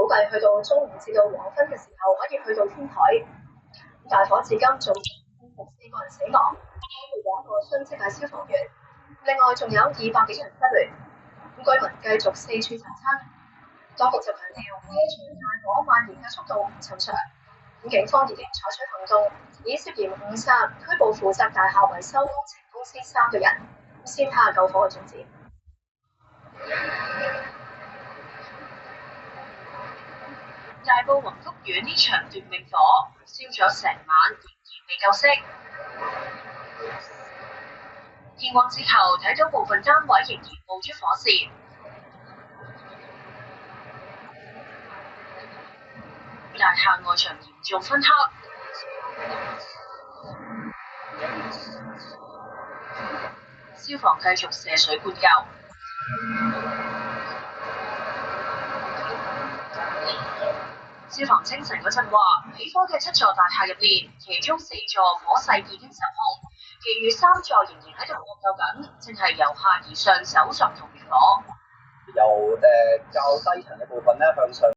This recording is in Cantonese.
估計去到中午至到黃昏嘅時候可以去到天台。大火至今仲4個人死亡，包括有一個殉職嘅消防員，另外仲有200幾人失聯。居民繼續四處查測。當局就強調，呢一場大火蔓延嘅速度唔尋常。警方已經採取行動，以涉嫌誤殺拘捕負責大廈維修工程公司3個人，先睇下救火嘅進展。大埔宏福苑呢場奪命火燒咗成晚，仍然未救熄。天光之後，睇到部分單位仍然冒出火線。大廈外牆嚴重燻黑，消防繼續射水灌救。消防清晨嗰陣話，起火嘅7座大廈入面，其中4座火勢已經受控，其餘3座仍然喺度獲救緊，正係由下而上搜索同滅火。由較低層嘅部分咧向上。